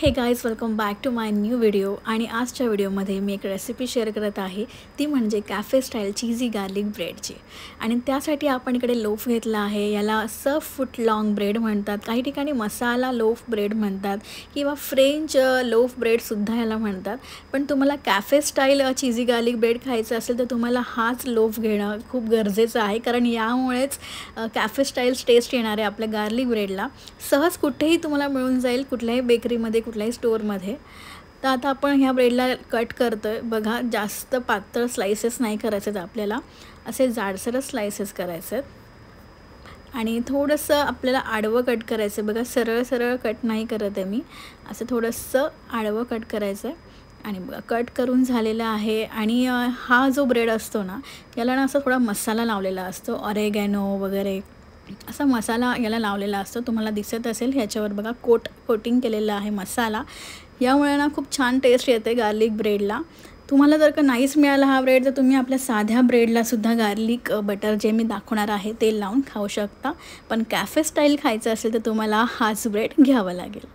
हे guys, welcome back to my new video. आणि आजच्या व्हिडिओमध्ये मी एक रेसिपी शेअर करत आहे, ती म्हणजे कॅफे स्टाईल चीजी गार्लिक ब्रेडची। आणि त्यासाठी आपण इकडे लोफ घेतला आहे। याला सर्फ फूट लॉंग ब्रेड म्हणतात, काही ठिकाणी मसाला लोफ ब्रेड म्हणतात किंवा फ्रेंच लोफ ब्रेडसुद्धा याला म्हणतात। पण तुम्हाला कॅफे स्टाईल चीजी गार्लिक ब्रेड खायचं असेल तर तुम्हाला हाच लोफ घेणं खूप गरजेचं आहे, कारण यामुळेच कॅफे स्टाईल टेस्ट येणार आहे आपल्या गार्लिक ब्रेडला। सहज कुठेही तुम्हाला मिळून जाईल, कुठल्याही बेकरीमध्ये, कुठल्याही स्टोअरमध्ये। तर आता आपण ह्या ब्रेडला कट करतोय। बघा, जास्त पातळ स्लाइसेस नाही करायचे, आपल्याला असे जाडसरच स्लाइसेस करायचे आणि थोडंसं आपल्याला आडवं कट करायचं। बघा, सरळ सरळ कट नाही करत आहे मी, असं थोडंसं आडवं कट करायचं आहे। आणि बघा, कट करून झालेला आहे। आणि हा जो ब्रेड असतो ना, याला ना असा थोडा मसाला लावलेला असतो, ऑरेगॅनो वगैरे असा मसाला याला लावलेला असतो। तुम्हाला दिसत असेल ह्याच्यावर बघा, कोटिंग केलेला आहे मसाला। यामुळे ना खूप छान टेस्ट येते गार्लिक ब्रेडला। तुम्हाला जर का नाहीच मिळाला हा ब्रेड, तर तुम्ही आपल्या साध्या ब्रेडला सुद्धा गार्लिक बटर जे मी दाखवणार आहे ते लावून खाऊ शकता। पण कॅफे स्टाईल खायचं असेल तर तुम्हाला हाच ब्रेड घ्यावा लागेल।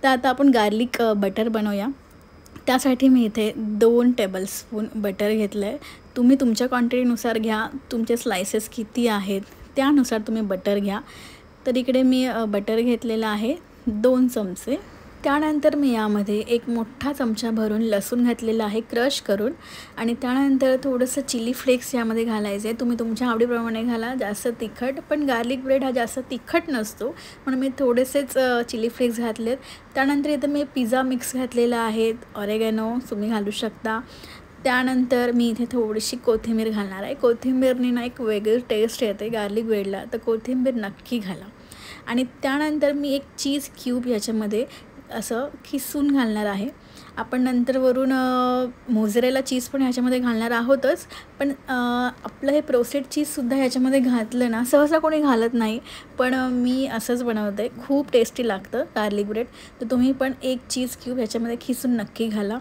तर आता आपण गार्लिक बटर बनवूया। त्यासाठी मी इथे 2 टेबलस्पून बटर घेतलं आहे। तुम्ही तुमच्या क्वांटिटीनुसार घ्या, तुमचे स्लाइसेस किती आहेत त्यानुसार तुम्ही बटर घ्या। तर इकडे मी बटर घेतलेलं आहे 2 चमचे। त्यानंतर मी यामध्ये एक मोठा चमचा भरून लसूण घातलेला आहे क्रश करून। आणि त्यानंतर थोडंसं चिली फ्लेक्स यामध्ये घालायचे, तुम्ही तुमच्या आवडीप्रमाणे घाला, जास्त तिखट। पण गार्लिक ब्रेड हा जास्त तिखट नसतो, म्हणून मी थोडेसेच चिली फ्लेक्स घातलेत। त्यानंतर इथं मी पिझ्झा मिक्स घातलेला आहे, ऑरेगॅनो तुम्ही घालू शकता। त्यानंतर मी इथे थोडीशी कोथिंबीर घालणार आहे। कोथिंबीरने ना एक वेगळी टेस्ट येते गार्लिक ब्रेडला, तर कोथिंबीर नक्की घाला। आणि त्यानंतर मी एक चीज क्यूब याच्यामध्ये असं खिसून घालणार आहे। आपण नंतर वरून मोझरेला चीज पण ह्याच्यामध्ये घालणार आहोतच, पण आपलं हे प्रोसेस्ड चीजसुद्धा ह्याच्यामध्ये घातलं ना, सहसा कोणी घालत नाही, पण मी असंच बनवते, खूप टेस्टी लागतं गार्लिक ब्रेड। तर तुम्ही पण एक चीज क्यूब ह्याच्यामध्ये खिसून नक्की घाला।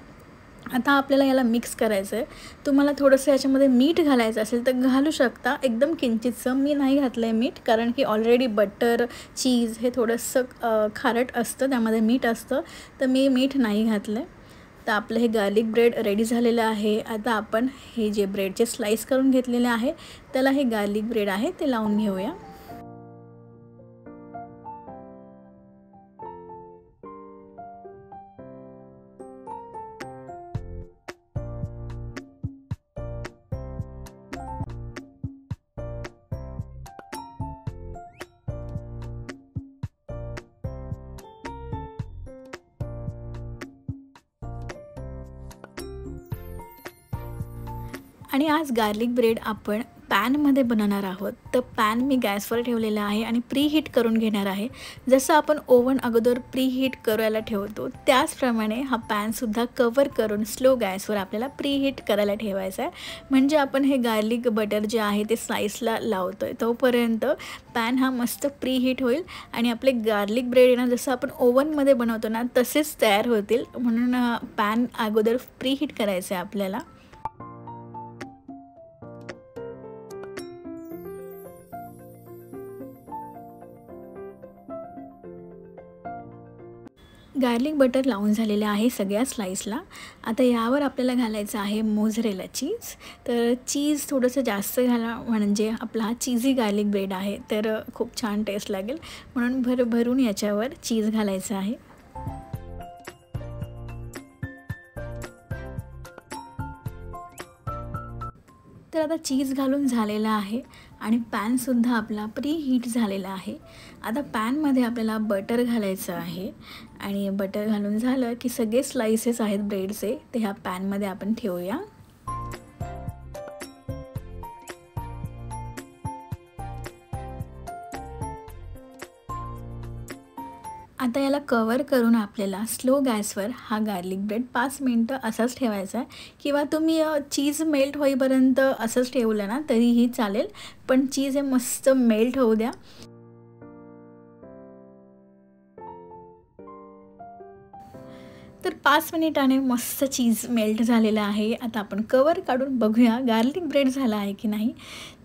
आता आपल्याला याला मिक्स करायचं आहे। तुम्हाला थोडंसं याच्यामध्ये मीठ घालायचं असेल तर घालू शकता, एकदम किंचितसं। मी नाही घातलं आहे मीठ, कारण की ऑलरेडी बटर चीज हे थोडंसं खारट असतं, त्यामध्ये मीठ असतं, तर मी मीठ नाही घातलं आहे। तर आपलं हे गार्लिक ब्रेड रेडी झालेलं आहे। आता आपण हे जे ब्रेडचे स्लाइस करून घेतलेले आहे त्याला हे गार्लिक ब्रेड आहे ते लावून घेऊया। आणि आज गार्लिक ब्रेड आपण पॅनमध्ये बनवणार आहोत। तर पॅन मी गॅसवर ठेवलेला आहे आणि प्रीहीट करून घेणार आहे। जसं आपण ओव्हन अगोदर प्रीहीट करायला ठेवतो, त्याचप्रमाणे हा पॅनसुद्धा कवर करून स्लो गॅसवर आपल्याला प्रीहीट करायला ठेवायचं आहे। म्हणजे आपण हे गार्लिक बटर जे आहे ते स्लाइसला लावतो आहे, तोपर्यंत पॅन हा मस्त प्रीहीट होईल आणि आपले गार्लिक ब्रेड ना, जसं आपण ओव्हनमध्ये बनवतो ना, तसेच तयार होतील। म्हणून पॅन अगोदर प्रीहीट करायचं आहे आपल्याला। गार्लिक बटर लावून झालेले आहे सगळ्या स्लाइसला। आता यावर आपल्याला घालायचं आहे मोझरेला चीज। तर चीज थोडंसं जास्त घाला, म्हणजे आपला हा चीजी गार्लिक ब्रेड आहे, तर खूप छान टेस्ट लागेल, म्हणून भरभरून याच्यावर चीज घालायचं आहे। तर आता चीज घालून झालेला आहे आणि पॅनसुद्धा आपला प्रीहीट झालेला आहे। आता पॅनमध्ये आपल्याला बटर घालायचं आहे आणि बटर घालून झालं की सगळे स्लाइसेस आहेत ब्रेडचे ते ह्या पॅनमध्ये आपण ठेवूया। आता याला कवर करून आपल्याला स्लो गॅसवर हा गार्लिक ब्रेड 5 मिनिटं असाच ठेवायचा आहे, किंवा तुम्ही चीज मेल्ट होईपर्यंत असंच ठेवलं ना तरीही चालेल, पण चीज हे मस्त मेल्ट होऊ द्या। तर 5 मिनिटाने मस्त चीज मेल्ट झालेलं आहे. आता आपण कवर काढून बघूया गार्लिक ब्रेड झाला आहे की नाही.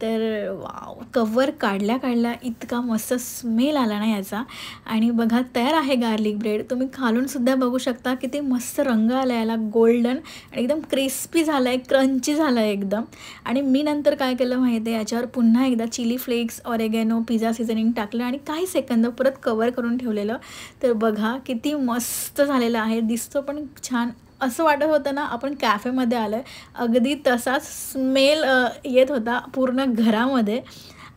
तर वाव, कवर काढल्या इतका मस्त स्मेल आला ना याचा. आणि बघा तयार आहे गार्लिक ब्रेड. तुम्ही खालूनसुद्धा बघू शकता किती मस्त रंग आला याला, गोल्डन आणि एकदम क्रिस्पी झालं आहे, क्रंची झालं आहे एकदम. आणि मी नंतर काय केलं माहिती आहे, याच्यावर पुन्हा एकदा चिली फ्लेक्स, ऑरेगॅनो, पिझ्झा सीझनिंग टाकलं आणि काही सेकंद परत कवर करून ठेवलेलं. तर बघा किती मस्त झालेलं आहे, दिसतो पण छान. असं वाटत होतं ना आपण कॅफेमध्ये आलो आहे, अगदी तसाच स्मेल येत होता पूर्ण घरामध्ये.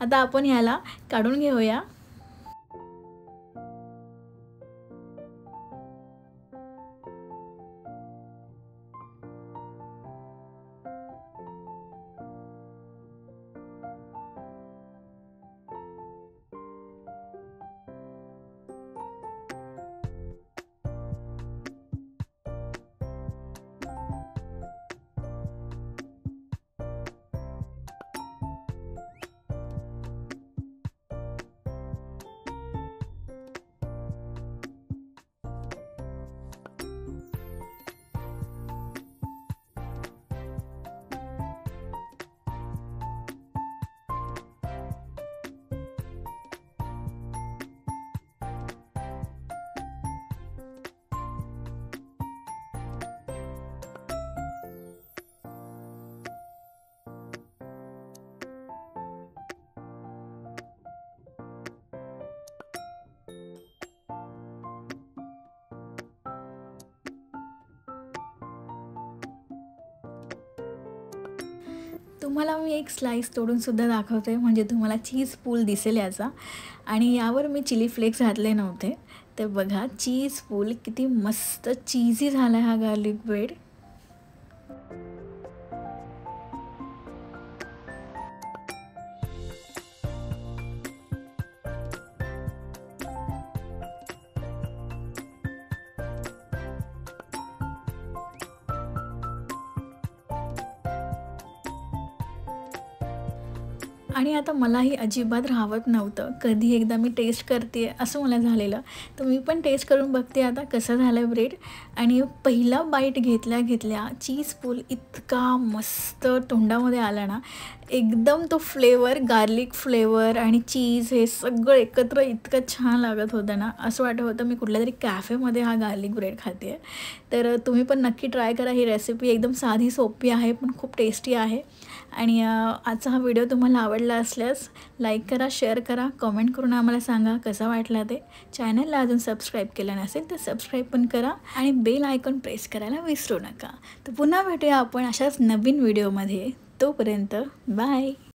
आता आपण ह्याला काढून घेऊया. तुम्हाला मी एक स्लाइस तोडूनसुद्धा दाखवते, म्हणजे तुम्हाला चीज पूल दिसेल याचा. आणि यावर मी चिली फ्लेक्स घातले नव्हते. तर बघा चीज पूल किती मस्त चीजी झाला हा गार्लिक ब्रेड. आणि आता मलाही अजिबात राहवत नव्हतं, कधी एकदा मी टेस्ट करते असं मला झालेलं. तर मी पण टेस्ट करून बघते आता कसं झालं आहे ब्रेड. आणि पहिला बाईट घेतल्या चीज पूल इतका मस्त तोंडामध्ये आला ना, एकदम तो फ्लेवर, गार्लिक फ्लेवर आणि चीज हे सगळं एकत्र इतकं छान लागत होतं ना, असं वाटत होतं मी कुठल्यातरी कॅफेमध्ये हा गार्लिक ब्रेड खाते आहे. तर तुम्ही पण नक्की ट्राय करा. ही रेसिपी एकदम साधी सोपी आहे पण खूप टेस्टी आहे. आणि आजचा हा व्हिडिओ तुम्हाला आवडला असल्यास लाईक करा, शेअर करा, कमेंट करून आम्हाला सांगा कसा वाटला ते. चॅनलला अजून सबस्क्राईब केलं नसेल तर सबस्क्राईब पण करा आणि बेल आयकॉन प्रेस करायला विसरू नका. तर पुन्हा भेटूया आपण अशाच नवीन व्हिडिओमध्ये. तोपर्यंत बाय.